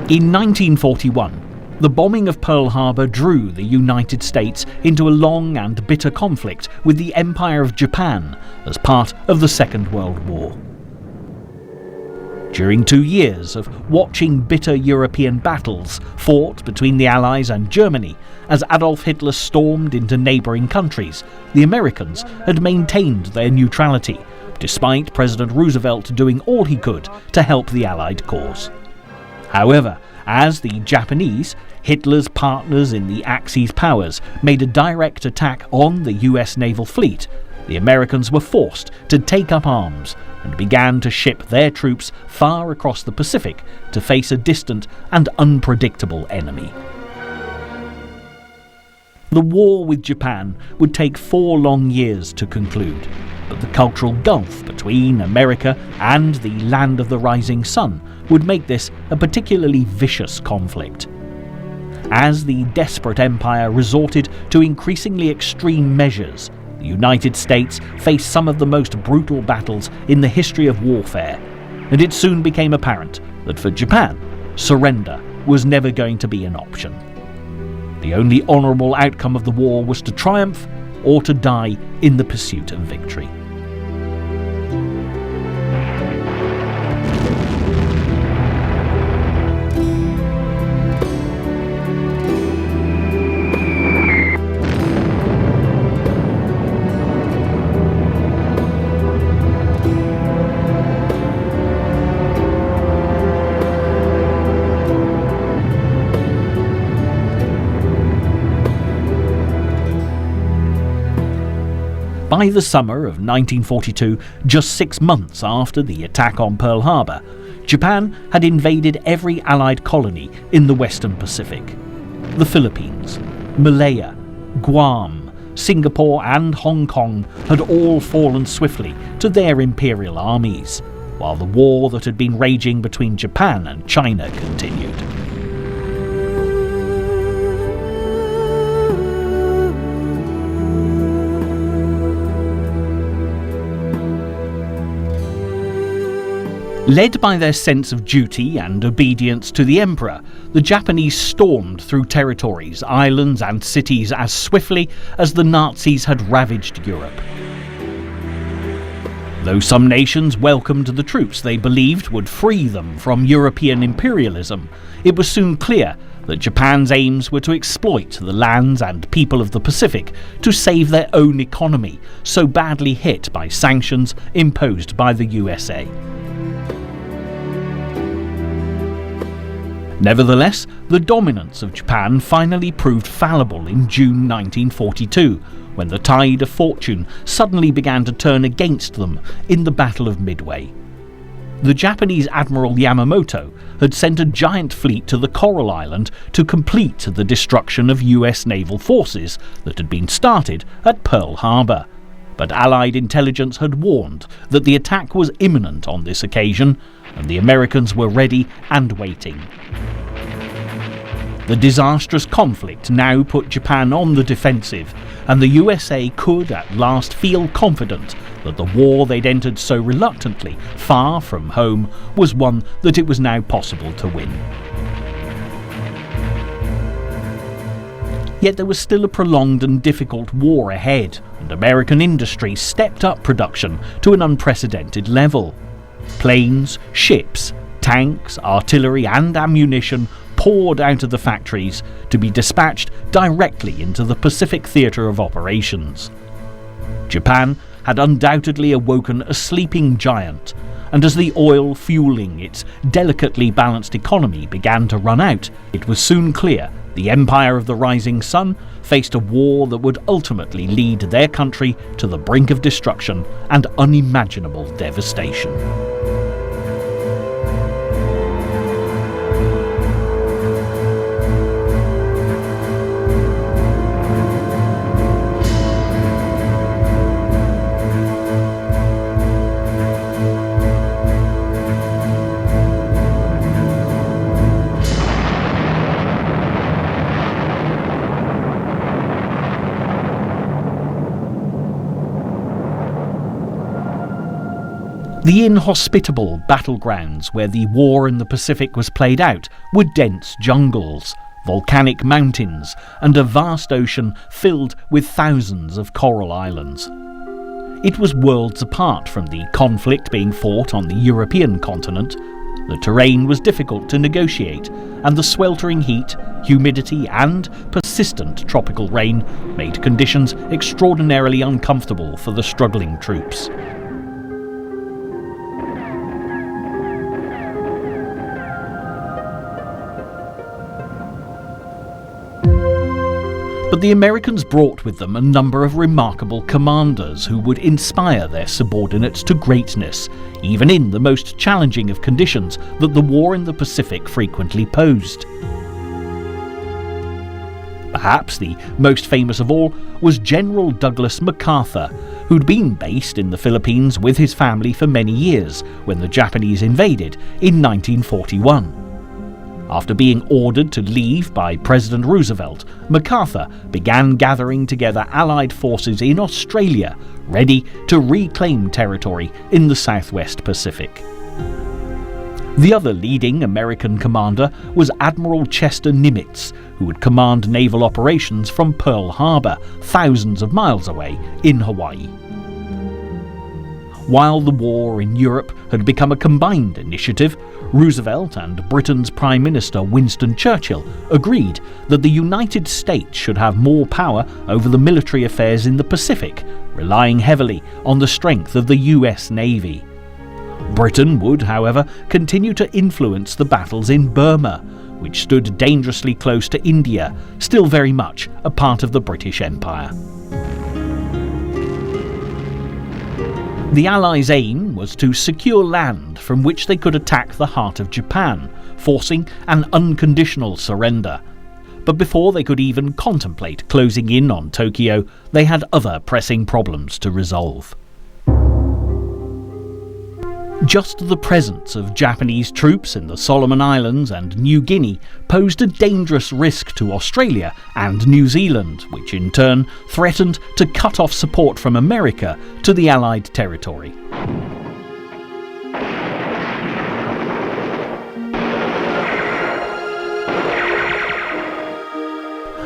In 1941, the bombing of Pearl Harbor drew the United States into a long and bitter conflict with the Empire of Japan as part of the Second World War. During 2 years of watching bitter European battles fought between the Allies and Germany, as Adolf Hitler stormed into neighbouring countries, the Americans had maintained their neutrality, despite President Roosevelt doing all he could to help the Allied cause. However, as the Japanese, Hitler's partners in the Axis powers, made a direct attack on the US naval fleet, the Americans were forced to take up arms and began to ship their troops far across the Pacific to face a distant and unpredictable enemy. The war with Japan would take 4 long years to conclude, but the cultural gulf between America and the land of the rising sun would make this a particularly vicious conflict. As the desperate empire resorted to increasingly extreme measures, the United States faced some of the most brutal battles in the history of warfare, and it soon became apparent that for Japan, surrender was never going to be an option. The only honourable outcome of the war was to triumph or to die in the pursuit of victory. By the summer of 1942, just 6 months after the attack on Pearl Harbor, Japan had invaded every Allied colony in the Western Pacific. The Philippines, Malaya, Guam, Singapore and Hong Kong had all fallen swiftly to their imperial armies, while the war that had been raging between Japan and China continued. Led by their sense of duty and obedience to the emperor, the Japanese stormed through territories, islands and cities as swiftly as the Nazis had ravaged Europe. Though some nations welcomed the troops they believed would free them from European imperialism, it was soon clear that Japan's aims were to exploit the lands and people of the Pacific to save their own economy, so badly hit by sanctions imposed by the USA. Nevertheless, the dominance of Japan finally proved fallible in June 1942, when the tide of fortune suddenly began to turn against them in the Battle of Midway. The Japanese Admiral Yamamoto had sent a giant fleet to the Coral Island to complete the destruction of US naval forces that had been started at Pearl Harbor. But Allied intelligence had warned that the attack was imminent on this occasion, and the Americans were ready and waiting. The disastrous conflict now put Japan on the defensive, and the USA could at last feel confident that the war they'd entered so reluctantly, far from home, was one that it was now possible to win. Yet there was still a prolonged and difficult war ahead, and American industry stepped up production to an unprecedented level. Planes, ships, tanks, artillery and ammunition poured out of the factories to be dispatched directly into the Pacific theatre of operations. Japan had undoubtedly awoken a sleeping giant, and as the oil fueling its delicately balanced economy began to run out, it was soon clear the Empire of the Rising Sun faced a war that would ultimately lead their country to the brink of destruction and unimaginable devastation. The inhospitable battlegrounds where the war in the Pacific was played out were dense jungles, volcanic mountains, and a vast ocean filled with thousands of coral islands. It was worlds apart from the conflict being fought on the European continent. The terrain was difficult to negotiate, and the sweltering heat, humidity, and persistent tropical rain made conditions extraordinarily uncomfortable for the struggling troops. But the Americans brought with them a number of remarkable commanders who would inspire their subordinates to greatness, even in the most challenging of conditions that the war in the Pacific frequently posed. Perhaps the most famous of all was General Douglas MacArthur, who'd been based in the Philippines with his family for many years when the Japanese invaded in 1941. After being ordered to leave by President Roosevelt, MacArthur began gathering together Allied forces in Australia, ready to reclaim territory in the Southwest Pacific. The other leading American commander was Admiral Chester Nimitz, who would command naval operations from Pearl Harbor, thousands of miles away in Hawaii. While the war in Europe had become a combined initiative, Roosevelt and Britain's Prime Minister Winston Churchill agreed that the United States should have more power over the military affairs in the Pacific, relying heavily on the strength of the US Navy. Britain would, however, continue to influence the battles in Burma, which stood dangerously close to India, still very much a part of the British Empire. The Allies' aim was to secure land from which they could attack the heart of Japan, forcing an unconditional surrender. But before they could even contemplate closing in on Tokyo, they had other pressing problems to resolve. Just the presence of Japanese troops in the Solomon Islands and New Guinea posed a dangerous risk to Australia and New Zealand, which in turn threatened to cut off support from America to the Allied territory.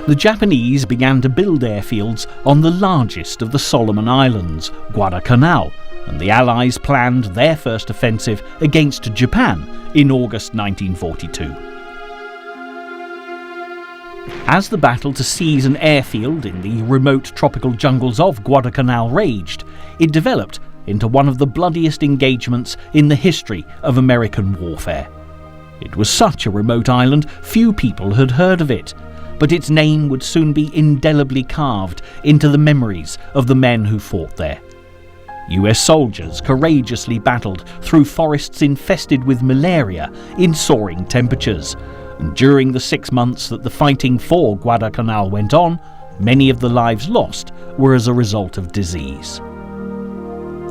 The Japanese began to build airfields on the largest of the Solomon Islands, Guadalcanal, and the Allies planned their first offensive against Japan in August 1942. As the battle to seize an airfield in the remote tropical jungles of Guadalcanal raged, it developed into one of the bloodiest engagements in the history of American warfare. It was such a remote island, few people had heard of it, but its name would soon be indelibly carved into the memories of the men who fought there. US soldiers courageously battled through forests infested with malaria in soaring temperatures, and during the 6 months that the fighting for Guadalcanal went on, many of the lives lost were as a result of disease.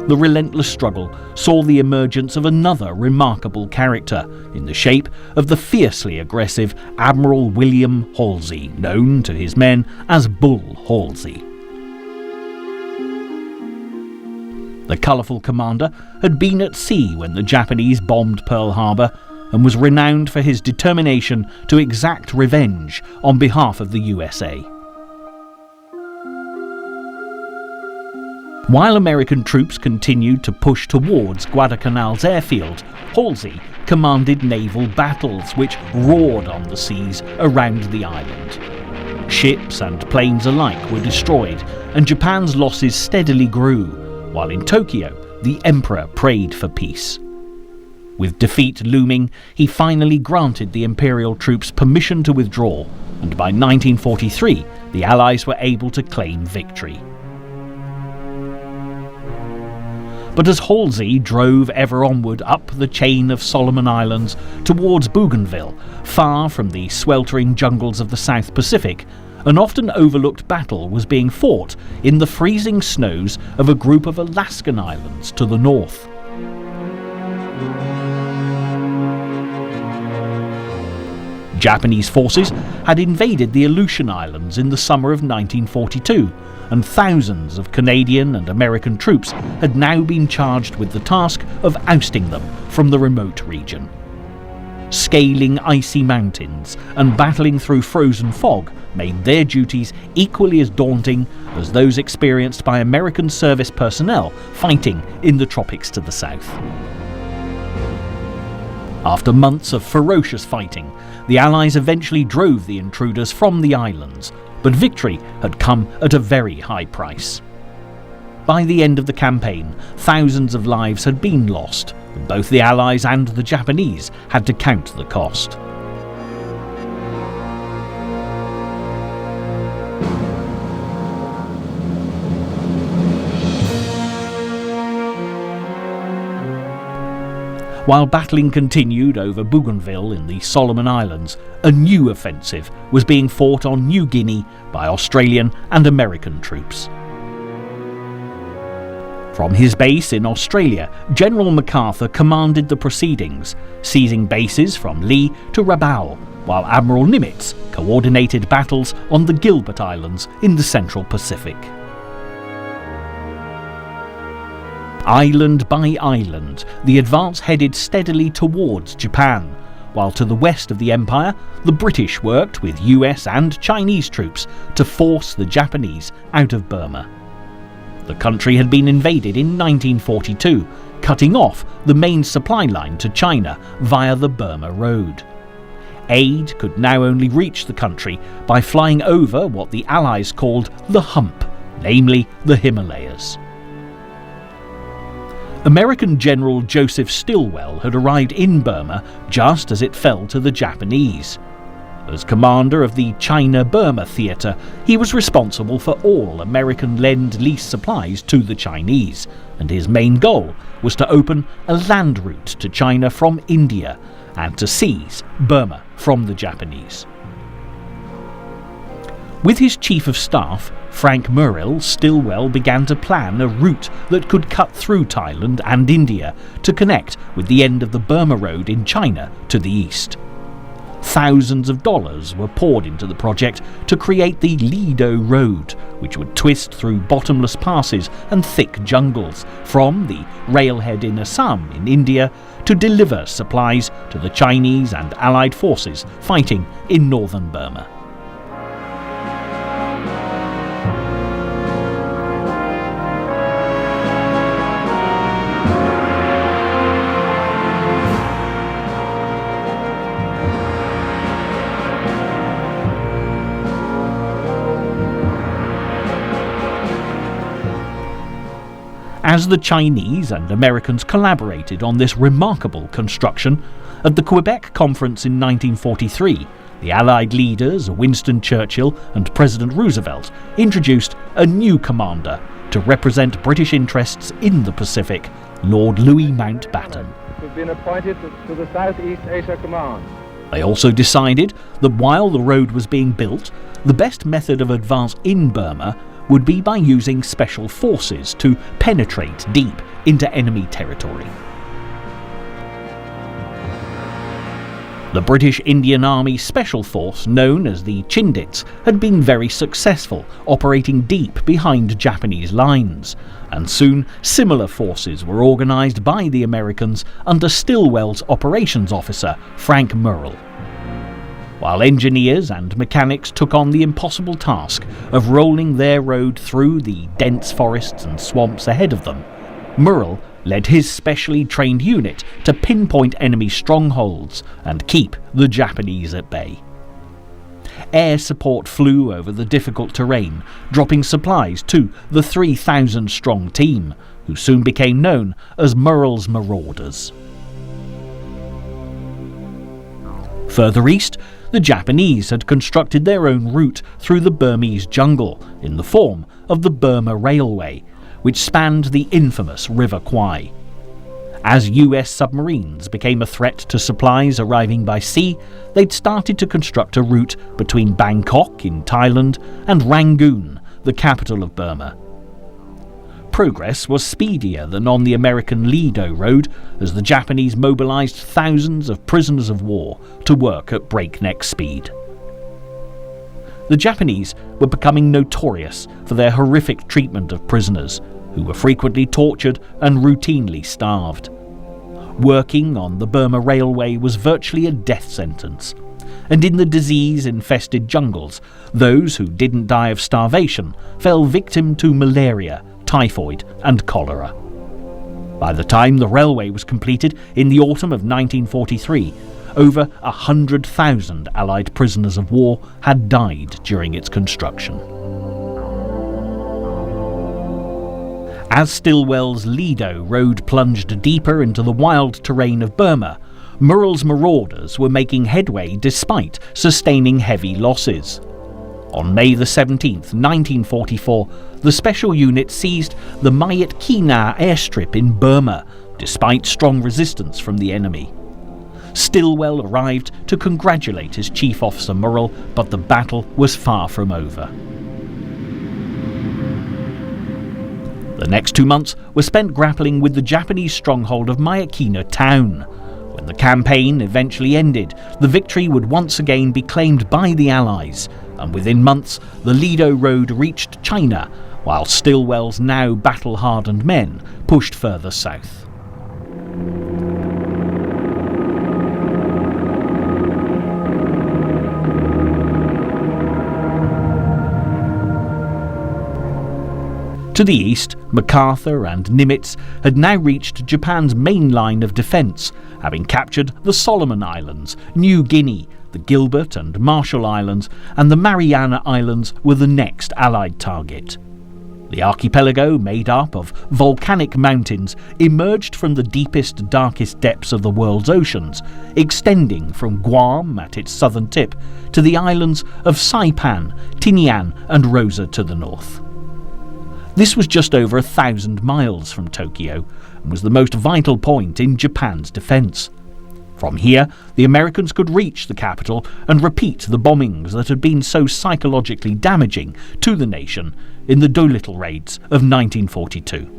The relentless struggle saw the emergence of another remarkable character in the shape of the fiercely aggressive Admiral William Halsey, known to his men as Bull Halsey. The colourful commander had been at sea when the Japanese bombed Pearl Harbor and was renowned for his determination to exact revenge on behalf of the USA. While American troops continued to push towards Guadalcanal's airfield, Halsey commanded naval battles which roared on the seas around the island. Ships and planes alike were destroyed, and Japan's losses steadily grew, while in Tokyo, the emperor prayed for peace. With defeat looming, he finally granted the imperial troops permission to withdraw, and by 1943, the Allies were able to claim victory. But as Halsey drove ever onward up the chain of Solomon Islands towards Bougainville, far from the sweltering jungles of the South Pacific, an often overlooked battle was being fought in the freezing snows of a group of Alaskan islands to the north. Japanese forces had invaded the Aleutian Islands in the summer of 1942, and thousands of Canadian and American troops had now been charged with the task of ousting them from the remote region. Scaling icy mountains and battling through frozen fog made their duties equally as daunting as those experienced by American service personnel fighting in the tropics to the south. After months of ferocious fighting, the Allies eventually drove the intruders from the islands, but victory had come at a very high price. By the end of the campaign, thousands of lives had been lost, and both the Allies and the Japanese had to count the cost. While battling continued over Bougainville in the Solomon Islands, a new offensive was being fought on New Guinea by Australian and American troops. From his base in Australia, General MacArthur commanded the proceedings, seizing bases from Lee to Rabaul, while Admiral Nimitz coordinated battles on the Gilbert Islands in the Central Pacific. Island by island, the advance headed steadily towards Japan, while to the west of the empire, the British worked with US and Chinese troops to force the Japanese out of Burma. The country had been invaded in 1942, cutting off the main supply line to China via the Burma Road. Aid could now only reach the country by flying over what the Allies called the hump, namely the Himalayas. American General Joseph Stilwell had arrived in Burma just as it fell to the Japanese. As commander of the China-Burma Theatre, he was responsible for all American Lend-Lease supplies to the Chinese, and his main goal was to open a land route to China from India and to seize Burma from the Japanese. With his Chief of Staff, Frank Murrill, Stilwell began to plan a route that could cut through Thailand and India to connect with the end of the Burma Road in China to the east. Thousands of dollars were poured into the project to create the Lido Road, which would twist through bottomless passes and thick jungles from the railhead in Assam in India to deliver supplies to the Chinese and Allied forces fighting in northern Burma. As the Chinese and Americans collaborated on this remarkable construction, at the Quebec Conference in 1943, the Allied leaders, Winston Churchill and President Roosevelt, introduced a new commander to represent British interests in the Pacific, Lord Louis Mountbatten. Who have been appointed to the Southeast Asia Command. They also decided that while the road was being built, the best method of advance in Burma would be by using special forces to penetrate deep into enemy territory. The British Indian Army Special Force, known as the Chindits, had been very successful, operating deep behind Japanese lines, and soon similar forces were organised by the Americans under Stilwell's operations officer, Frank Murrill. While engineers and mechanics took on the impossible task of rolling their road through the dense forests and swamps ahead of them, Murrill led his specially trained unit to pinpoint enemy strongholds and keep the Japanese at bay. Air support flew over the difficult terrain, dropping supplies to the 3,000-strong team, who soon became known as Murrill's Marauders. Further east, the Japanese had constructed their own route through the Burmese jungle in the form of the Burma Railway, which spanned the infamous River Kwai. As US submarines became a threat to supplies arriving by sea, they'd started to construct a route between Bangkok in Thailand and Rangoon, the capital of Burma. progress was speedier than on the American Lido Road, as the Japanese mobilized thousands of prisoners of war to work at breakneck speed. The Japanese were becoming notorious for their horrific treatment of prisoners, who were frequently tortured and routinely starved. Working on the Burma Railway was virtually a death sentence, and in the disease-infested jungles, those who didn't die of starvation fell victim to malaria, typhoid and cholera. By the time the railway was completed in the autumn of 1943, over 100,000 Allied prisoners of war had died during its construction. As Stilwell's Lido Road plunged deeper into the wild terrain of Burma, Murrell's marauders were making headway despite sustaining heavy losses. On May 17, 1944, the special unit seized the Myit Kina airstrip in Burma, despite strong resistance from the enemy. Stilwell arrived to congratulate his chief officer Murrell, but the battle was far from over. The next 2 months were spent grappling with the Japanese stronghold of Myit town. When the campaign eventually ended, the victory would once again be claimed by the Allies, and within months the Lido Road reached China, while Stilwell's now battle-hardened men pushed further south. To the east, MacArthur and Nimitz had now reached Japan's main line of defence, having captured the Solomon Islands, New Guinea, the Gilbert and Marshall Islands, and the Mariana Islands were the next Allied target. The archipelago, made up of volcanic mountains, emerged from the deepest, darkest depths of the world's oceans, extending from Guam at its southern tip to the islands of Saipan, Tinian and Rosa to the north. This was just over 1,000 miles from Tokyo and was the most vital point in Japan's defence. From here, the Americans could reach the capital and repeat the bombings that had been so psychologically damaging to the nation in the Dolittle raids of 1942.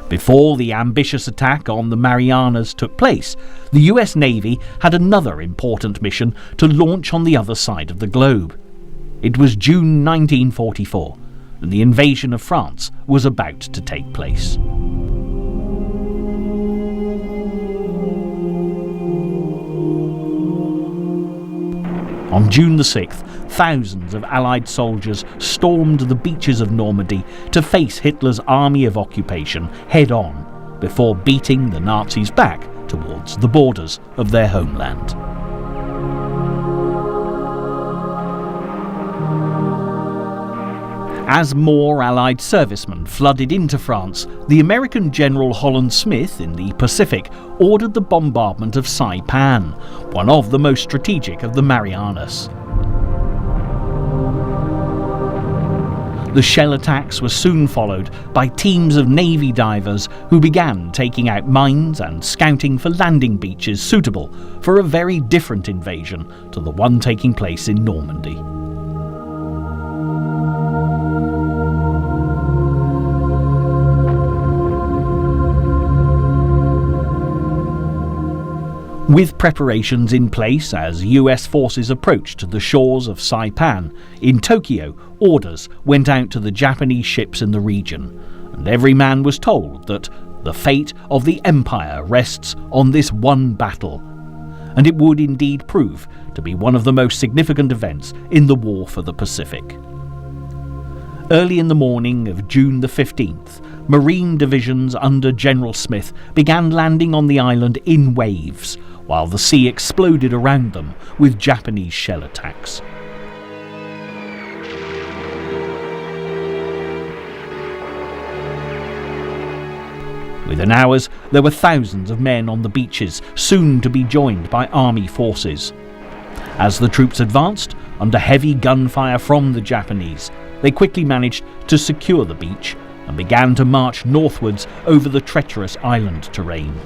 Before the ambitious attack on the Marianas took place, the US Navy had another important mission to launch on the other side of the globe. It was June 1944, and the invasion of France was about to take place. On June the 6th, thousands of Allied soldiers stormed the beaches of Normandy to face Hitler's army of occupation head-on, before beating the Nazis back towards the borders of their homeland. As more Allied servicemen flooded into France, the American General Holland Smith in the Pacific ordered the bombardment of Saipan, one of the most strategic of the Marianas. The shell attacks were soon followed by teams of Navy divers who began taking out mines and scouting for landing beaches suitable for a very different invasion to the one taking place in Normandy. With preparations in place as US forces approached the shores of Saipan, in Tokyo, orders went out to the Japanese ships in the region, and every man was told that the fate of the Empire rests on this one battle, and it would indeed prove to be one of the most significant events in the War for the Pacific. Early in the morning of June the 15th, Marine divisions under General Smith began landing on the island in waves, while the sea exploded around them with Japanese shell attacks. Within hours, there were thousands of men on the beaches, soon to be joined by army forces. As the troops advanced, under heavy gunfire from the Japanese, they quickly managed to secure the beach and began to march northwards over the treacherous island terrain.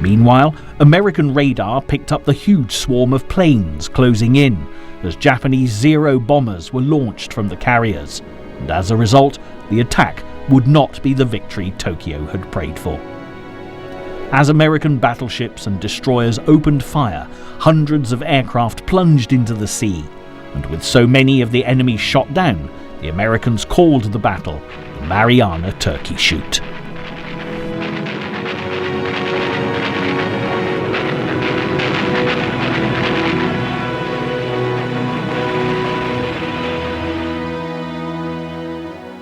Meanwhile, American radar picked up the huge swarm of planes closing in as Japanese Zero bombers were launched from the carriers, and as a result, the attack would not be the victory Tokyo had prayed for. As American battleships and destroyers opened fire, hundreds of aircraft plunged into the sea, and with so many of the enemy shot down, the Americans called the battle the Mariana Turkey Shoot.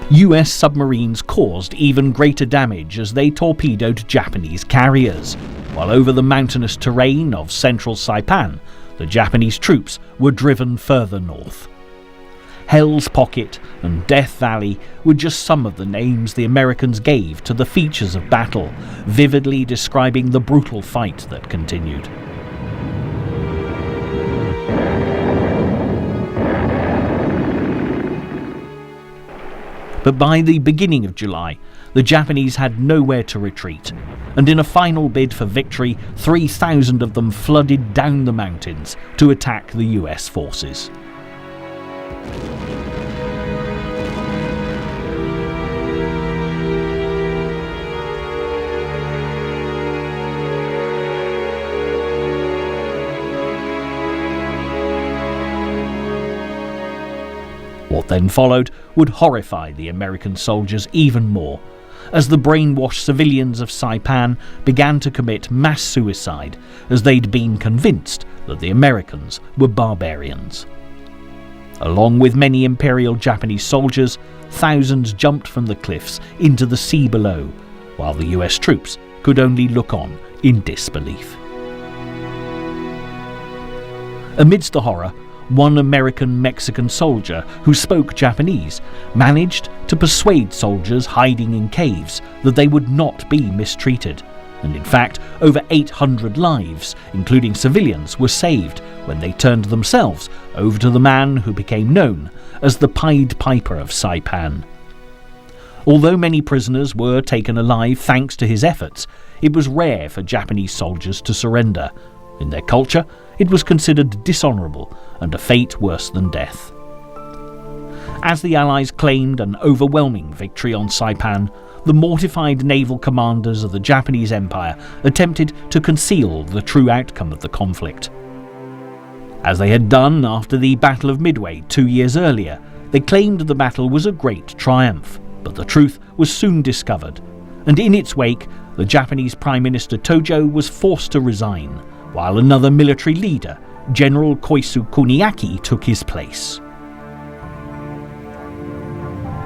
US submarines caused even greater damage as they torpedoed Japanese carriers, while over the mountainous terrain of central Saipan, the Japanese troops were driven further north. Hell's Pocket and Death Valley were just some of the names the Americans gave to the features of battle, vividly describing the brutal fight that continued. But by the beginning of July, the Japanese had nowhere to retreat, and in a final bid for victory, 3,000 of them flooded down the mountains to attack the US forces. What then followed would horrify the American soldiers even more, as the brainwashed civilians of Saipan began to commit mass suicide as they'd been convinced that the Americans were barbarians. Along with many Imperial Japanese soldiers, thousands jumped from the cliffs into the sea below, while the US troops could only look on in disbelief. Amidst the horror, one American-Mexican soldier who spoke Japanese managed to persuade soldiers hiding in caves that they would not be mistreated, and in fact over 800 lives, including civilians, were saved when they turned themselves over to the man who became known as the Pied Piper of Saipan. Although many prisoners were taken alive thanks to his efforts, it was rare for Japanese soldiers to surrender. In their culture, it was considered dishonourable and a fate worse than death. As the Allies claimed an overwhelming victory on Saipan, the mortified naval commanders of the Japanese Empire attempted to conceal the true outcome of the conflict. As they had done after the Battle of Midway 2 years earlier, they claimed the battle was a great triumph, but the truth was soon discovered, and in its wake, the Japanese Prime Minister Tojo was forced to resign, while another military leader, General Koisu Kuniaki, took his place.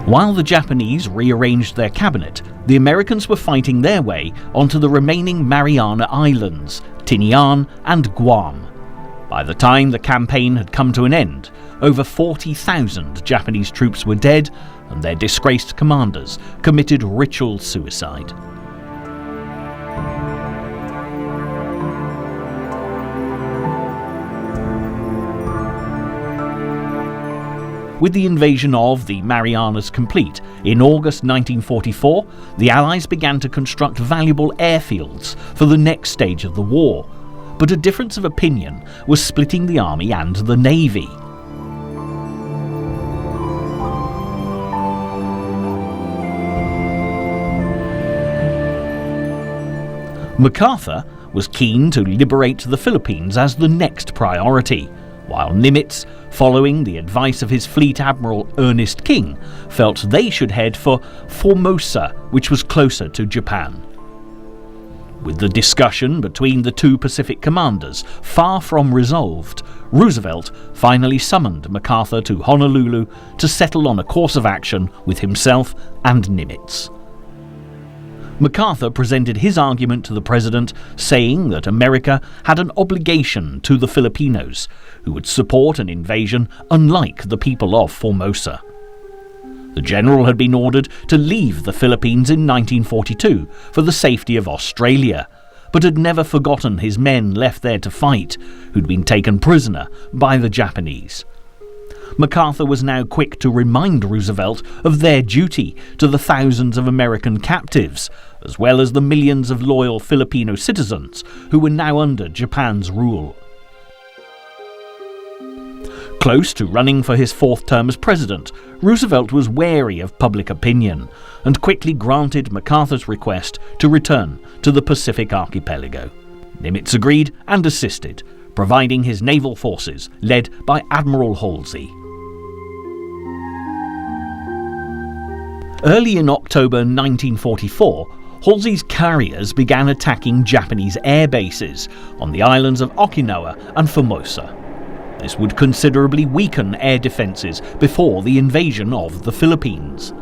While the Japanese rearranged their cabinet, the Americans were fighting their way onto the remaining Mariana Islands, Tinian and Guam. By the time the campaign had come to an end, over 40,000 Japanese troops were dead, and their disgraced commanders committed ritual suicide. With the invasion of the Marianas complete, in August 1944, the Allies began to construct valuable airfields for the next stage of the war. But a difference of opinion was splitting the Army and the Navy. MacArthur was keen to liberate the Philippines as the next priority, while Nimitz, following the advice of his Fleet Admiral Ernest King, felt they should head for Formosa, which was closer to Japan. With the discussion between the two Pacific commanders far from resolved, Roosevelt finally summoned MacArthur to Honolulu to settle on a course of action with himself and Nimitz. MacArthur presented his argument to the president, saying that America had an obligation to the Filipinos, who would support an invasion unlike the people of Formosa. The general had been ordered to leave the Philippines in 1942 for the safety of Australia, but had never forgotten his men left there to fight, who'd been taken prisoner by the Japanese. MacArthur was now quick to remind Roosevelt of their duty to the thousands of American captives, as well as the millions of loyal Filipino citizens who were now under Japan's rule. Close to running for his fourth term as president, Roosevelt was wary of public opinion and quickly granted MacArthur's request to return to the Pacific archipelago. Nimitz agreed and assisted, providing his naval forces led by Admiral Halsey. Early in October 1944, Halsey's carriers began attacking Japanese air bases on the islands of Okinawa and Formosa. This would considerably weaken air defences before the invasion of the Philippines.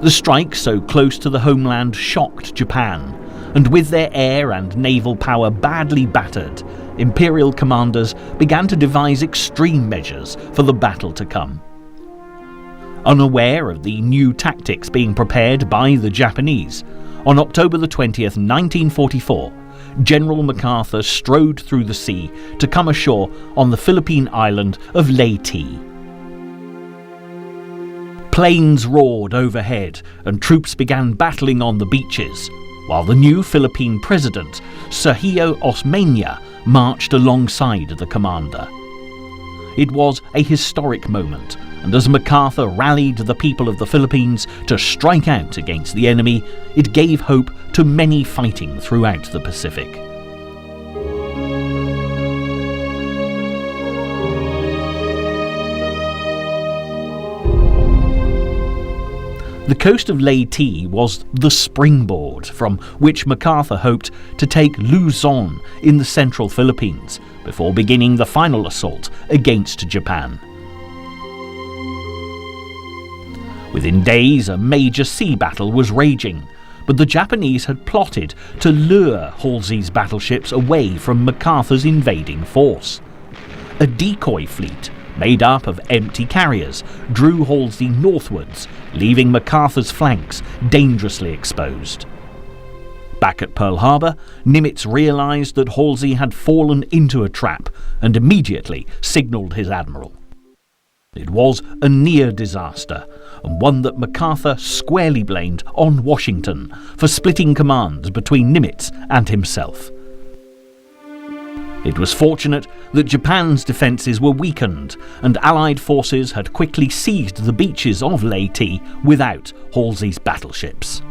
The strike so close to the homeland shocked Japan, and with their air and naval power badly battered, Imperial commanders began to devise extreme measures for the battle to come. Unaware of the new tactics being prepared by the Japanese, on October 20th, 1944, General MacArthur strode through the sea to come ashore on the Philippine island of Leyte. Planes roared overhead and troops began battling on the beaches, while the new Philippine president, Sergio Osmeña, marched alongside the commander. It was a historic moment, and as MacArthur rallied the people of the Philippines to strike out against the enemy, it gave hope to many fighting throughout the Pacific. The coast of Leyte was the springboard from which MacArthur hoped to take Luzon in the central Philippines before beginning the final assault against Japan. Within days, a major sea battle was raging, but the Japanese had plotted to lure Halsey's battleships away from MacArthur's invading force. A decoy fleet, made up of empty carriers, drew Halsey northwards, leaving MacArthur's flanks dangerously exposed. Back at Pearl Harbor, Nimitz realised that Halsey had fallen into a trap and immediately signalled his admiral. It was a near disaster, and one that MacArthur squarely blamed on Washington for splitting commands between Nimitz and himself. It was fortunate that Japan's defences were weakened, and Allied forces had quickly seized the beaches of Leyte without Halsey's battleships.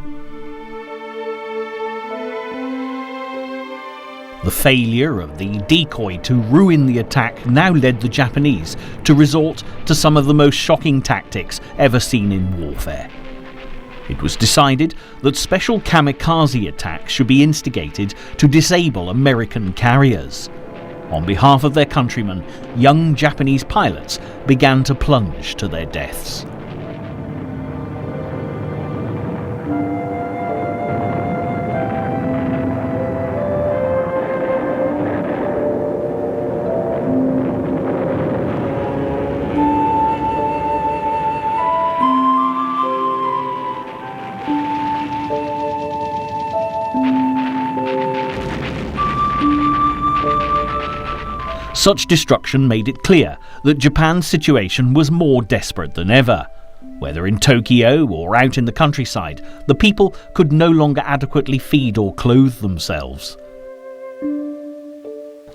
The failure of the decoy to ruin the attack now led the Japanese to resort to some of the most shocking tactics ever seen in warfare. It was decided that special kamikaze attacks should be instigated to disable American carriers. On behalf of their countrymen, young Japanese pilots began to plunge to their deaths. Such destruction made it clear that Japan's situation was more desperate than ever. Whether in Tokyo or out in the countryside, the people could no longer adequately feed or clothe themselves.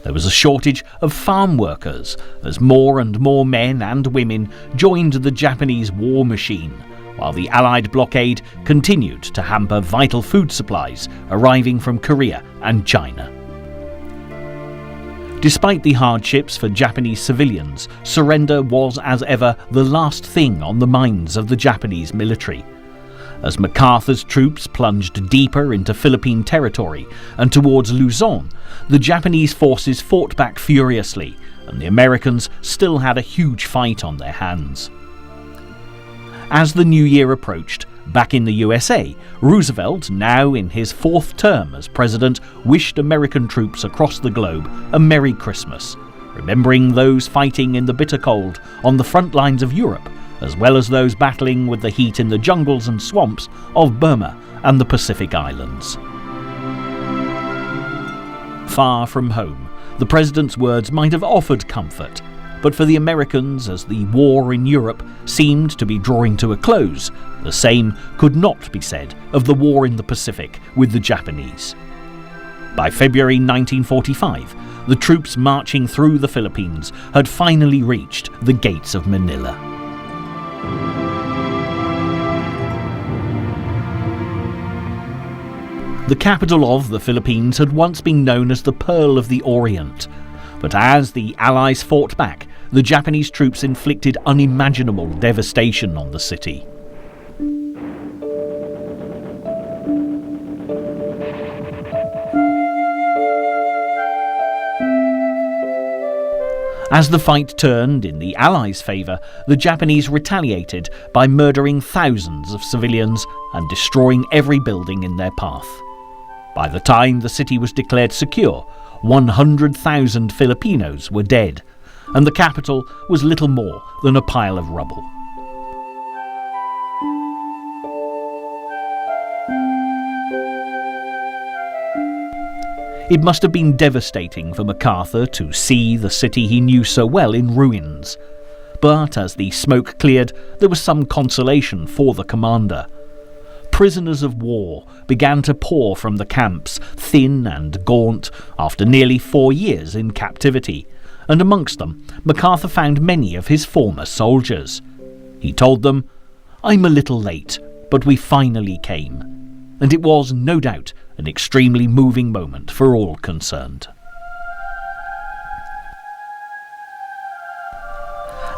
There was a shortage of farm workers as more and more men and women joined the Japanese war machine, while the Allied blockade continued to hamper vital food supplies arriving from Korea and China. Despite the hardships for Japanese civilians, surrender was as ever the last thing on the minds of the Japanese military. As MacArthur's troops plunged deeper into Philippine territory and towards Luzon, the Japanese forces fought back furiously, and the Americans still had a huge fight on their hands. As the new year approached, back in the USA, Roosevelt, now in his fourth term as president, wished American troops across the globe a Merry Christmas, remembering those fighting in the bitter cold on the front lines of Europe, as well as those battling with the heat in the jungles and swamps of Burma and the Pacific Islands. Far from home, the president's words might have offered comfort, But for the Americans, as the war in Europe seemed to be drawing to a close, the same could not be said of the war in the Pacific with the Japanese. By February 1945, the troops marching through the Philippines had finally reached the gates of Manila. The capital of the Philippines had once been known as the Pearl of the Orient, but as the Allies fought back, the Japanese troops inflicted unimaginable devastation on the city. As the fight turned in the Allies' favour, the Japanese retaliated by murdering thousands of civilians and destroying every building in their path. By the time the city was declared secure, 100,000 Filipinos were dead, and the capital was little more than a pile of rubble. It must have been devastating for MacArthur to see the city he knew so well in ruins. But as the smoke cleared, there was some consolation for the commander. Prisoners of war began to pour from the camps, thin and gaunt, after nearly 4 years in captivity, and amongst them MacArthur found many of his former soldiers. He told them, "I'm a little late, but we finally came." And it was, no doubt, an extremely moving moment for all concerned.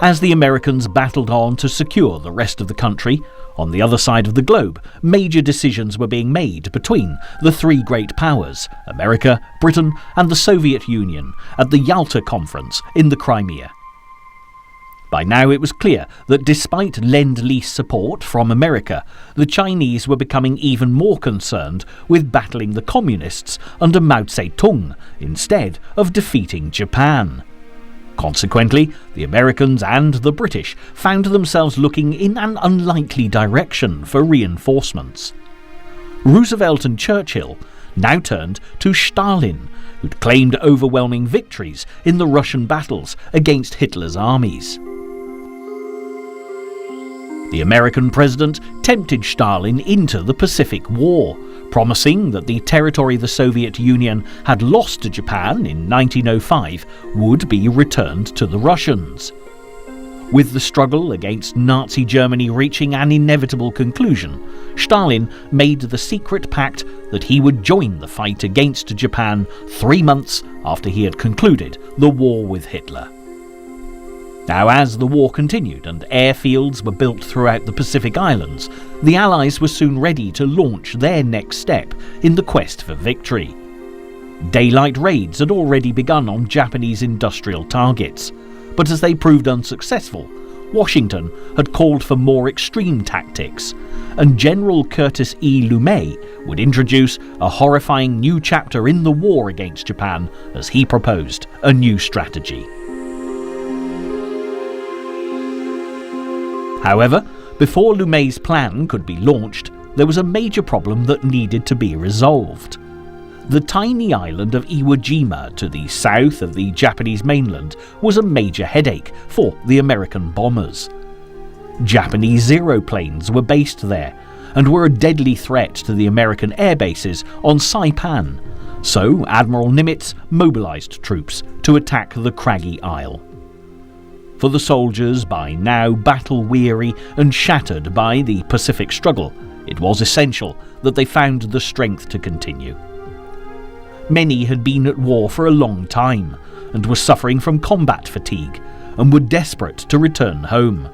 As the Americans battled on to secure the rest of the country, on the other side of the globe, major decisions were being made between the three great powers, America, Britain and the Soviet Union, at the Yalta Conference in the Crimea. By now it was clear that despite Lend-Lease support from America, the Chinese were becoming even more concerned with battling the Communists under Mao Zedong instead of defeating Japan. Consequently, the Americans and the British found themselves looking in an unlikely direction for reinforcements. Roosevelt and Churchill now turned to Stalin, who'd claimed overwhelming victories in the Russian battles against Hitler's armies. The American president tempted Stalin into the Pacific War, promising that the territory the Soviet Union had lost to Japan in 1905 would be returned to the Russians. With the struggle against Nazi Germany reaching an inevitable conclusion, Stalin made the secret pact that he would join the fight against Japan 3 months after he had concluded the war with Hitler. Now, as the war continued and airfields were built throughout the Pacific Islands, the Allies were soon ready to launch their next step in the quest for victory. Daylight raids had already begun on Japanese industrial targets, but as they proved unsuccessful, Washington had called for more extreme tactics, and General Curtis E. LeMay would introduce a horrifying new chapter in the war against Japan as he proposed a new strategy. However, before LeMay's plan could be launched, there was a major problem that needed to be resolved. The tiny island of Iwo Jima to the south of the Japanese mainland was a major headache for the American bombers. Japanese Zero planes were based there and were a deadly threat to the American air bases on Saipan, so Admiral Nimitz mobilized troops to attack the craggy isle. For the soldiers, by now battle-weary and shattered by the Pacific struggle, it was essential that they found the strength to continue. Many had been at war for a long time and were suffering from combat fatigue and were desperate to return home.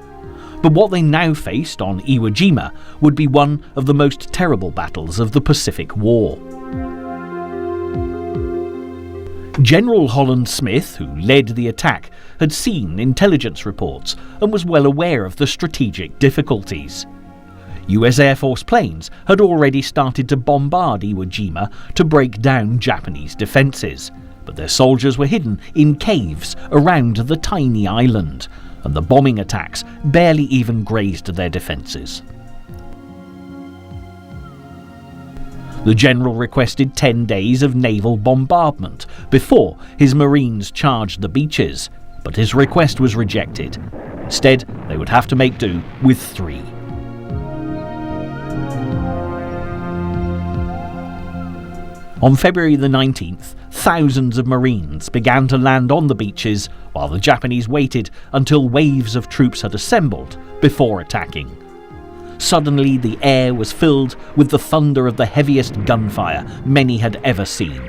But what they now faced on Iwo Jima would be one of the most terrible battles of the Pacific War. General Holland Smith, who led the attack, had seen intelligence reports and was well aware of the strategic difficulties. US Air Force planes had already started to bombard Iwo Jima to break down Japanese defences, but their soldiers were hidden in caves around the tiny island, and the bombing attacks barely even grazed their defences. The general requested 10 days of naval bombardment before his Marines charged the beaches, but his request was rejected. Instead, they would have to make do with 3. On February the 19th, thousands of Marines began to land on the beaches while the Japanese waited until waves of troops had assembled before attacking. Suddenly, the air was filled with the thunder of the heaviest gunfire many had ever seen.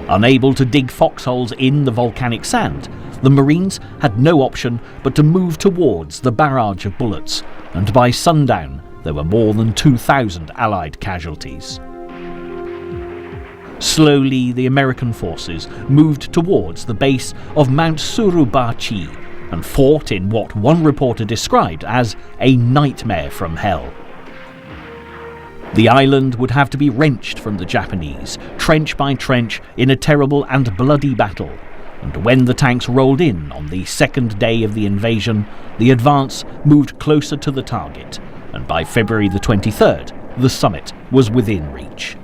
Unable to dig foxholes in the volcanic sand, the Marines had no option but to move towards the barrage of bullets, and by sundown there were more than 2,000 Allied casualties. Slowly, the American forces moved towards the base of Mount Surubachi and fought in what one reporter described as a nightmare from hell. The island would have to be wrenched from the Japanese, trench by trench, in a terrible and bloody battle, and when the tanks rolled in on the second day of the invasion, the advance moved closer to the target, and by February the 23rd, the summit was within reach.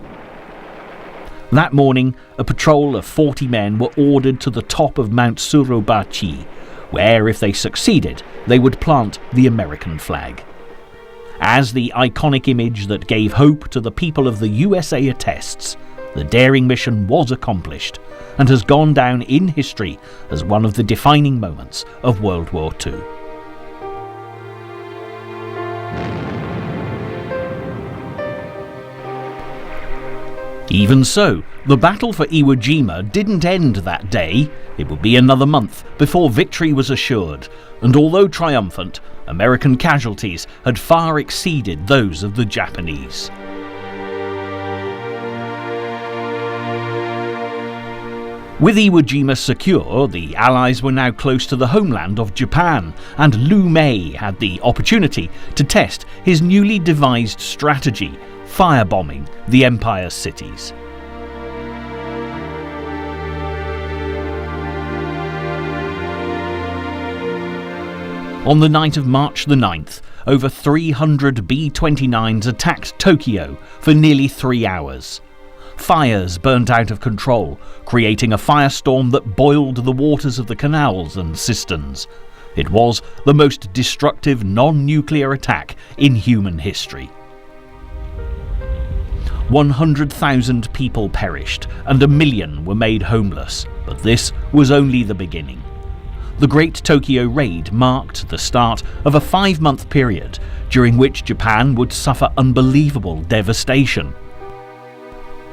That morning, a patrol of 40 men were ordered to the top of Mount Surubachi, where, if they succeeded, they would plant the American flag. As the iconic image that gave hope to the people of the USA attests, the daring mission was accomplished and has gone down in history as one of the defining moments of World War II. Even so, the Battle for Iwo Jima didn't end that day. It would be another month before victory was assured, and although triumphant, American casualties had far exceeded those of the Japanese. With Iwo Jima secure, the Allies were now close to the homeland of Japan, and Liu Mei had the opportunity to test his newly devised strategy, firebombing the Empire's cities. On the night of March the 9th, over 300 B-29s attacked Tokyo for nearly 3 hours. Fires burnt out of control, creating a firestorm that boiled the waters of the canals and cisterns. It was the most destructive non-nuclear attack in human history. 100,000 people perished and 1 million were made homeless, but this was only the beginning. The Great Tokyo Raid marked the start of a 5-month period during which Japan would suffer unbelievable devastation.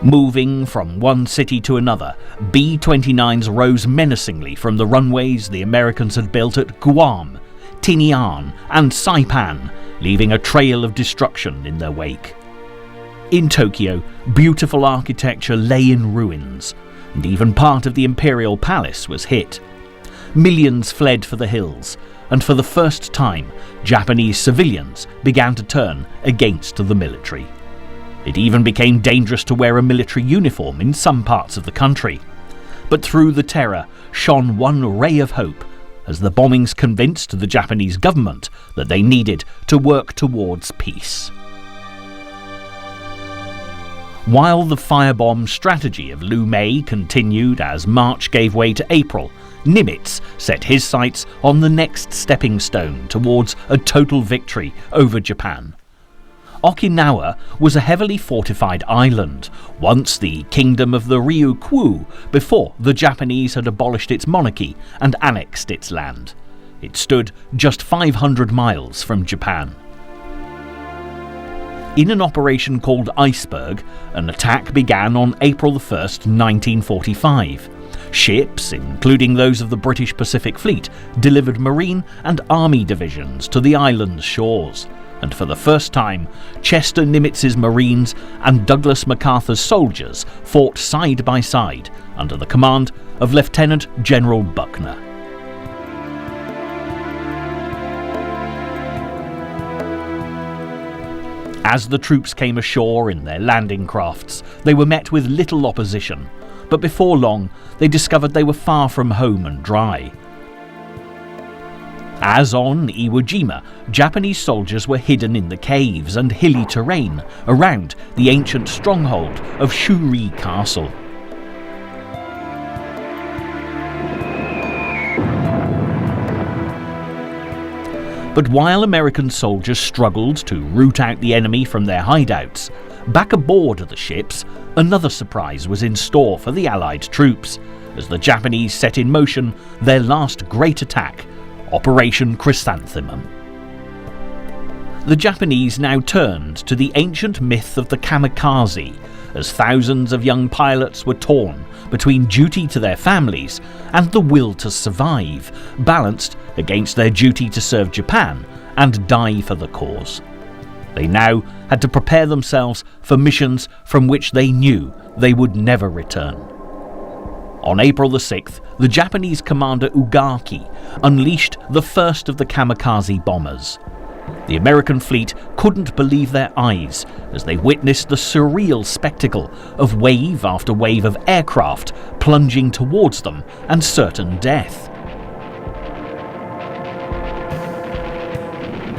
Moving from one city to another, B-29s rose menacingly from the runways the Americans had built at Guam, Tinian and Saipan, leaving a trail of destruction in their wake. In Tokyo, beautiful architecture lay in ruins, and even part of the Imperial Palace was hit. Millions fled for the hills, and for the first time, Japanese civilians began to turn against the military. It even became dangerous to wear a military uniform in some parts of the country. But through the terror shone one ray of hope, as the bombings convinced the Japanese government that they needed to work towards peace. While the firebomb strategy of Liu Mei continued as March gave way to April, Nimitz set his sights on the next stepping stone towards a total victory over Japan. Okinawa was a heavily fortified island, once the kingdom of the Ryukyu before the Japanese had abolished its monarchy and annexed its land. It stood just 500 miles from Japan. In an operation called Iceberg, an attack began on April 1, 1945. Ships, including those of the British Pacific Fleet, delivered Marine and Army divisions to the island's shores, and for the first time, Chester Nimitz's Marines and Douglas MacArthur's soldiers fought side by side under the command of Lieutenant General Buckner. As the troops came ashore in their landing crafts, they were met with little opposition, but before long they discovered they were far from home and dry. As on Iwo Jima, Japanese soldiers were hidden in the caves and hilly terrain around the ancient stronghold of Shuri Castle. But while American soldiers struggled to root out the enemy from their hideouts, back aboard the ships, another surprise was in store for the Allied troops, as the Japanese set in motion their last great attack, Operation Chrysanthemum. The Japanese now turned to the ancient myth of the kamikaze, as thousands of young pilots were torn between duty to their families and the will to survive, balanced against their duty to serve Japan and die for the cause. They now had to prepare themselves for missions from which they knew they would never return. On April the 6th, the Japanese commander Ugaki unleashed the first of the kamikaze bombers. The American fleet couldn't believe their eyes as they witnessed the surreal spectacle of wave after wave of aircraft plunging towards them and certain death.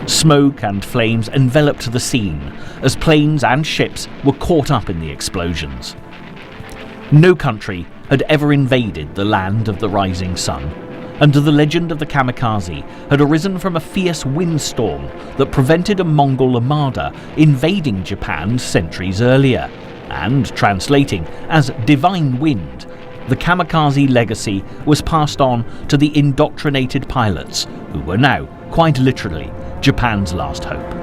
Smoke and flames enveloped the scene as planes and ships were caught up in the explosions. No country had ever invaded the land of the rising sun, and the legend of the kamikaze had arisen from a fierce windstorm that prevented a Mongol armada invading Japan centuries earlier, and translating as divine wind, the kamikaze legacy was passed on to the indoctrinated pilots who were now, quite literally, Japan's last hope.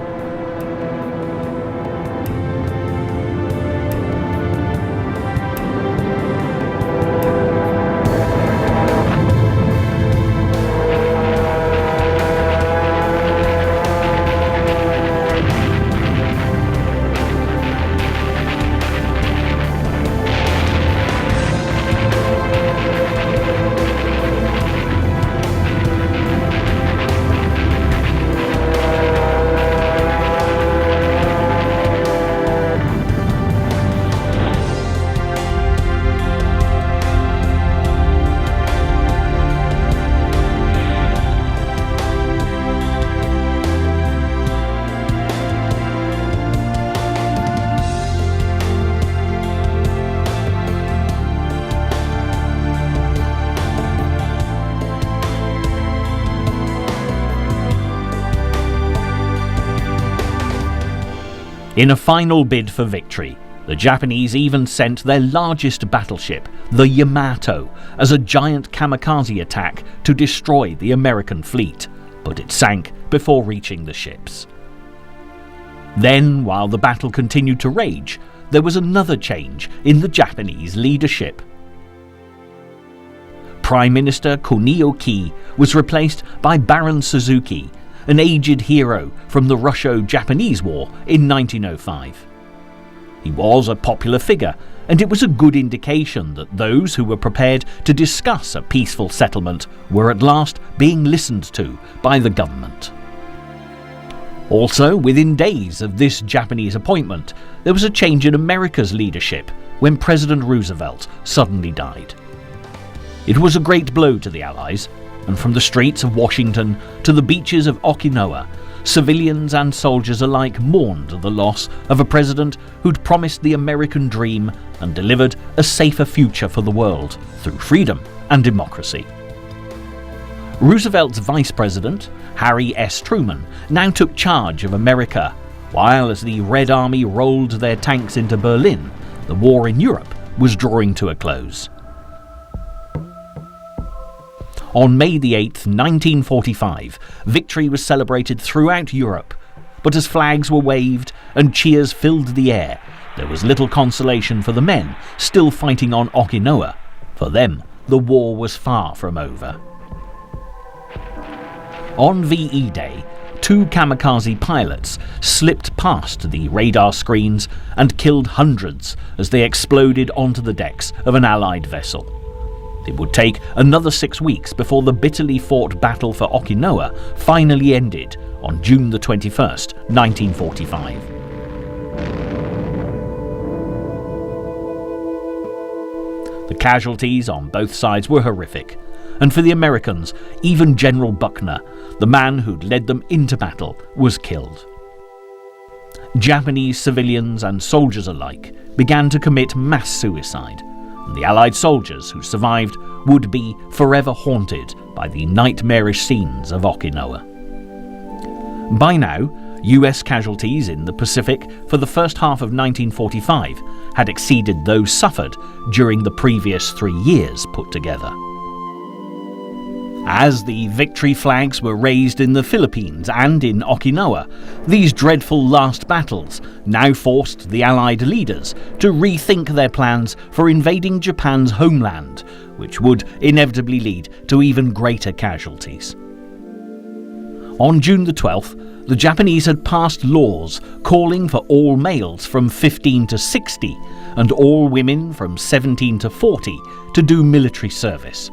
In a final bid for victory, the Japanese even sent their largest battleship, the Yamato, as a giant kamikaze attack to destroy the American fleet, but it sank before reaching the ships. Then, while the battle continued to rage, there was another change in the Japanese leadership. Prime Minister Kunio-ki was replaced by Baron Suzuki, an aged hero from the Russo-Japanese War in 1905. He was a popular figure, and it was a good indication that those who were prepared to discuss a peaceful settlement were at last being listened to by the government. Also, within days of this Japanese appointment, there was a change in America's leadership when President Roosevelt suddenly died. It was a great blow to the Allies, and from the streets of Washington to the beaches of Okinawa, civilians and soldiers alike mourned the loss of a president who'd promised the American dream and delivered a safer future for the world through freedom and democracy. Roosevelt's vice president, Harry S. Truman, now took charge of America, while as the Red Army rolled their tanks into Berlin, the war in Europe was drawing to a close. On May the 8th, 1945, victory was celebrated throughout Europe, but as flags were waved and cheers filled the air, there was little consolation for the men still fighting on Okinawa. For them, the war was far from over. On VE Day, 2 kamikaze pilots slipped past the radar screens and killed hundreds as they exploded onto the decks of an Allied vessel. It would take another 6 weeks before the bitterly fought battle for Okinawa finally ended on June the 21st, 1945. The casualties on both sides were horrific, and for the Americans, even General Buckner, the man who'd led them into battle, was killed. Japanese civilians and soldiers alike began to commit mass suicide, and the Allied soldiers who survived would be forever haunted by the nightmarish scenes of Okinawa. By now, US casualties in the Pacific for the first half of 1945 had exceeded those suffered during the previous 3 years put together. As the victory flags were raised in the Philippines and in Okinawa, these dreadful last battles now forced the Allied leaders to rethink their plans for invading Japan's homeland, which would inevitably lead to even greater casualties. On June the 12th, the Japanese had passed laws calling for all males from 15 to 60 and all women from 17 to 40 to do military service.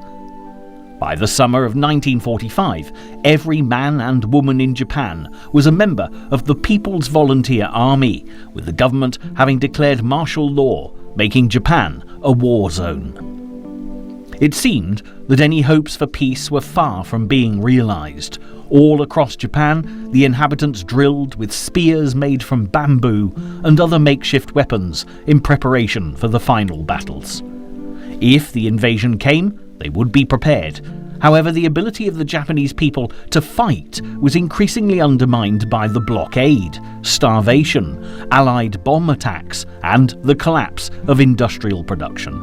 By the summer of 1945, every man and woman in Japan was a member of the People's Volunteer Army, with the government having declared martial law, making Japan a war zone. It seemed that any hopes for peace were far from being realised. All across Japan, the inhabitants drilled with spears made from bamboo and other makeshift weapons in preparation for the final battles. If the invasion came, they would be prepared. However, the ability of the Japanese people to fight was increasingly undermined by the blockade, starvation, Allied bomb attacks, and the collapse of industrial production.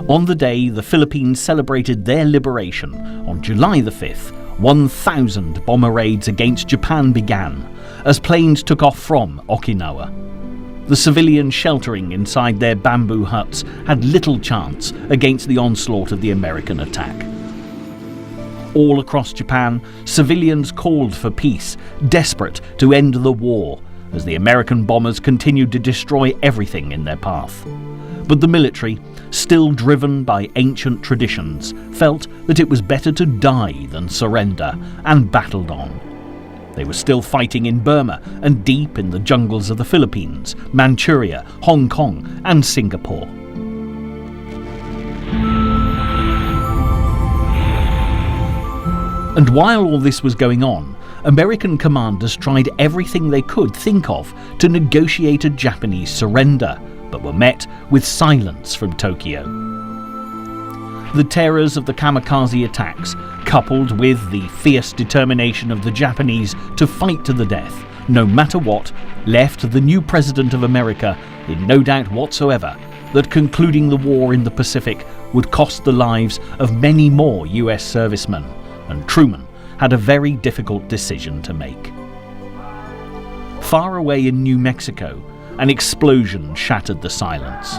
On the day the Philippines celebrated their liberation, on July the 5th, 1,000 bomber raids against Japan began, as planes took off from Okinawa. The civilians sheltering inside their bamboo huts had little chance against the onslaught of the American attack. All across Japan, civilians called for peace, desperate to end the war, as the American bombers continued to destroy everything in their path. But the military, still driven by ancient traditions, felt that it was better to die than surrender, and battled on. They were still fighting in Burma and deep in the jungles of the Philippines, Manchuria, Hong Kong, and Singapore. And while all this was going on, American commanders tried everything they could think of to negotiate a Japanese surrender, but were met with silence from Tokyo. The terrors of the kamikaze attacks, coupled with the fierce determination of the Japanese to fight to the death, no matter what, left the new President of America in no doubt whatsoever that concluding the war in the Pacific would cost the lives of many more US servicemen, and Truman had a very difficult decision to make. Far away in New Mexico, an explosion shattered the silence.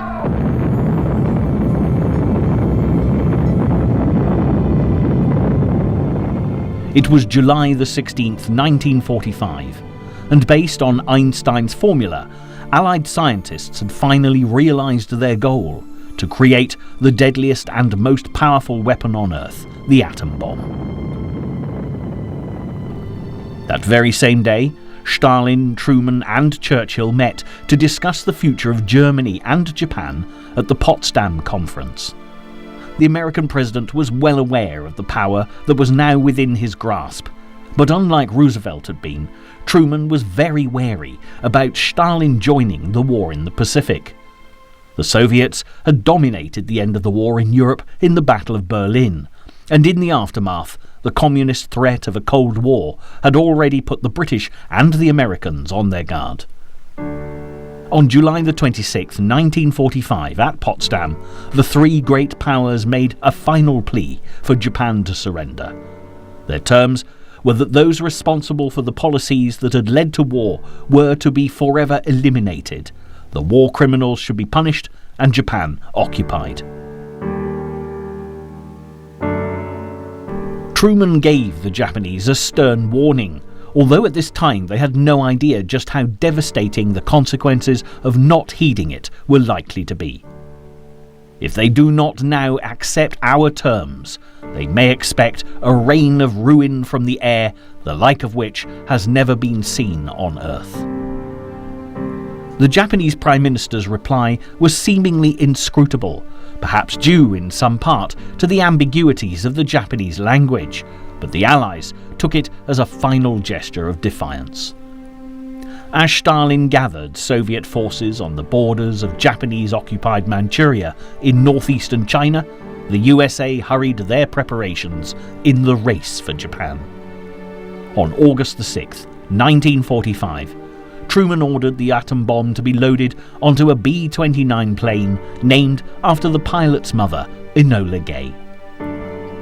It was July the 16th, 1945, and based on Einstein's formula, Allied scientists had finally realised their goal: to create the deadliest and most powerful weapon on Earth, the atom bomb. That very same day, Stalin, Truman and Churchill met to discuss the future of Germany and Japan at the Potsdam Conference. The American president was well aware of the power that was now within his grasp, but unlike Roosevelt had been, Truman was very wary about Stalin joining the war in the Pacific. The Soviets had dominated the end of the war in Europe in the Battle of Berlin, and in the aftermath, the communist threat of a Cold War had already put the British and the Americans on their guard. On July the 26th, 1945, at Potsdam, the three great powers made a final plea for Japan to surrender. Their terms were that those responsible for the policies that had led to war were to be forever eliminated, the war criminals should be punished, and Japan occupied. Truman gave the Japanese a stern warning, although at this time they had no idea just how devastating the consequences of not heeding it were likely to be. If they do not now accept our terms, they may expect a rain of ruin from the air, the like of which has never been seen on Earth. The Japanese Prime Minister's reply was seemingly inscrutable, perhaps due in some part to the ambiguities of the Japanese language, but the Allies took it as a final gesture of defiance. As Stalin gathered Soviet forces on the borders of Japanese-occupied Manchuria in northeastern China, the USA hurried their preparations in the race for Japan. On August the 6th, 1945, Truman ordered the atom bomb to be loaded onto a B-29 plane named after the pilot's mother, Enola Gay.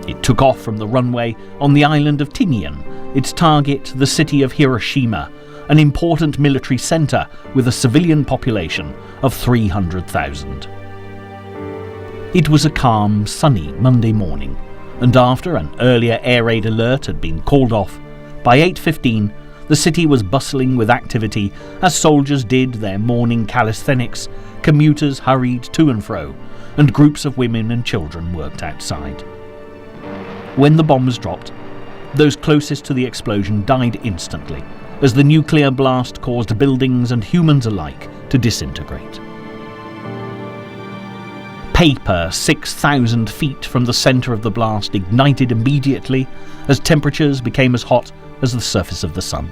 It took off from the runway on the island of Tinian, its target the city of Hiroshima, an important military centre with a civilian population of 300,000. It was a calm, sunny Monday morning, and after an earlier air raid alert had been called off, by 8:15 the city was bustling with activity as soldiers did their morning calisthenics, commuters hurried to and fro, and groups of women and children worked outside. When the bomb was dropped, those closest to the explosion died instantly, as the nuclear blast caused buildings and humans alike to disintegrate. Paper 6,000 feet from the centre of the blast ignited immediately as temperatures became as hot as the surface of the sun.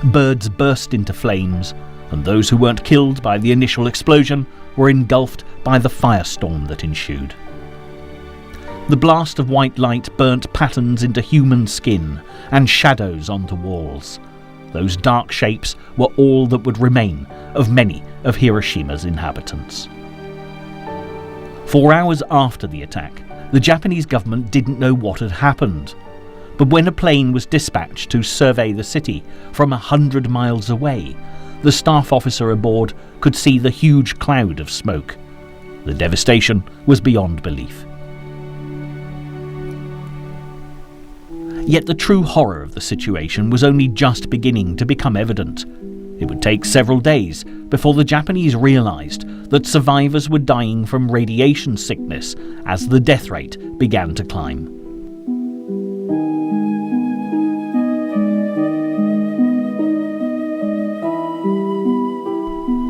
Birds burst into flames, and those who weren't killed by the initial explosion were engulfed by the firestorm that ensued. The blast of white light burnt patterns into human skin and shadows onto walls. Those dark shapes were all that would remain of many of Hiroshima's inhabitants. 4 hours after the attack, the Japanese government didn't know what had happened. But when a plane was dispatched to survey the city from 100 miles away, the staff officer aboard could see the huge cloud of smoke. The devastation was beyond belief. Yet the true horror of the situation was only just beginning to become evident. It would take several days before the Japanese realized that survivors were dying from radiation sickness as the death rate began to climb.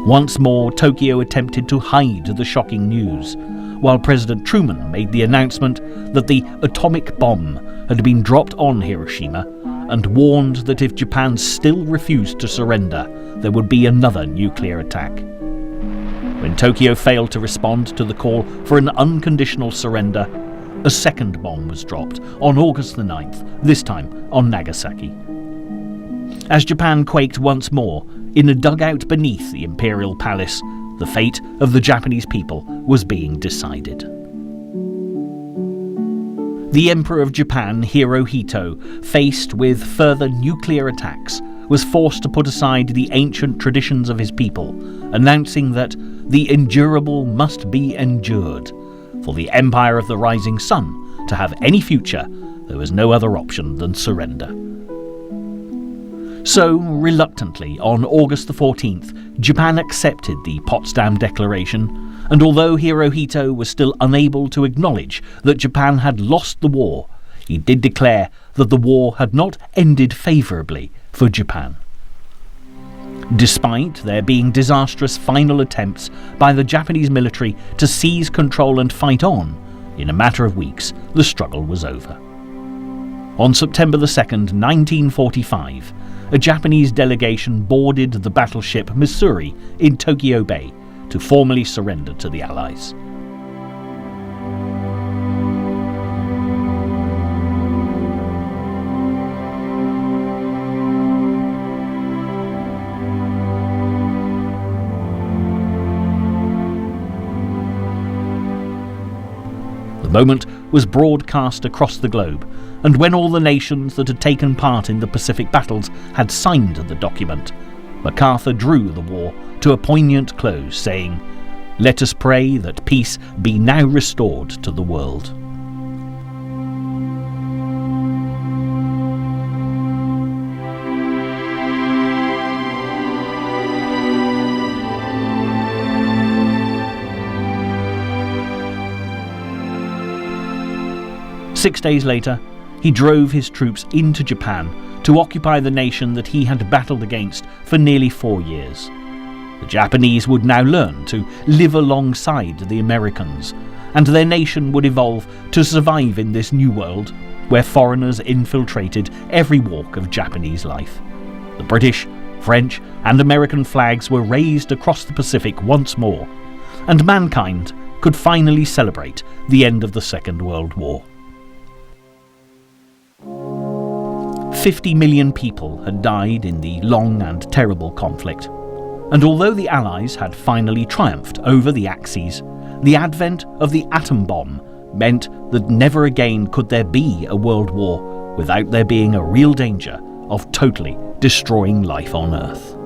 Once more, Tokyo attempted to hide the shocking news, while President Truman made the announcement that the atomic bomb had been dropped on Hiroshima and warned that if Japan still refused to surrender, there would be another nuclear attack. When Tokyo failed to respond to the call for an unconditional surrender, a second bomb was dropped on August the 9th, this time on Nagasaki. As Japan quaked once more, in a dugout beneath the Imperial Palace, the fate of the Japanese people was being decided. The Emperor of Japan, Hirohito, faced with further nuclear attacks, was forced to put aside the ancient traditions of his people, announcing that the endurable must be endured. For the Empire of the Rising Sun to have any future, there was no other option than surrender. So, reluctantly, on August the 14th, Japan accepted the Potsdam Declaration, and although Hirohito was still unable to acknowledge that Japan had lost the war, he did declare that the war had not ended favourably for Japan. Despite there being disastrous final attempts by the Japanese military to seize control and fight on, in a matter of weeks, the struggle was over. On September the 2nd, 1945, a Japanese delegation boarded the battleship Missouri in Tokyo Bay to formally surrender to the Allies. The moment was broadcast across the globe, and when all the nations that had taken part in the Pacific battles had signed the document, MacArthur drew the war to a poignant close, saying, "Let us pray that peace be now restored to the world." Six days later, he drove his troops into Japan to occupy the nation that he had battled against for nearly 4 years. The Japanese would now learn to live alongside the Americans, and their nation would evolve to survive in this new world where foreigners infiltrated every walk of Japanese life. The British, French, and American flags were raised across the Pacific once more, and mankind could finally celebrate the end of the Second World War. 50 million people had died in the long and terrible conflict. And although the Allies had finally triumphed over the Axis, the advent of the atom bomb meant that never again could there be a world war without there being a real danger of totally destroying life on Earth.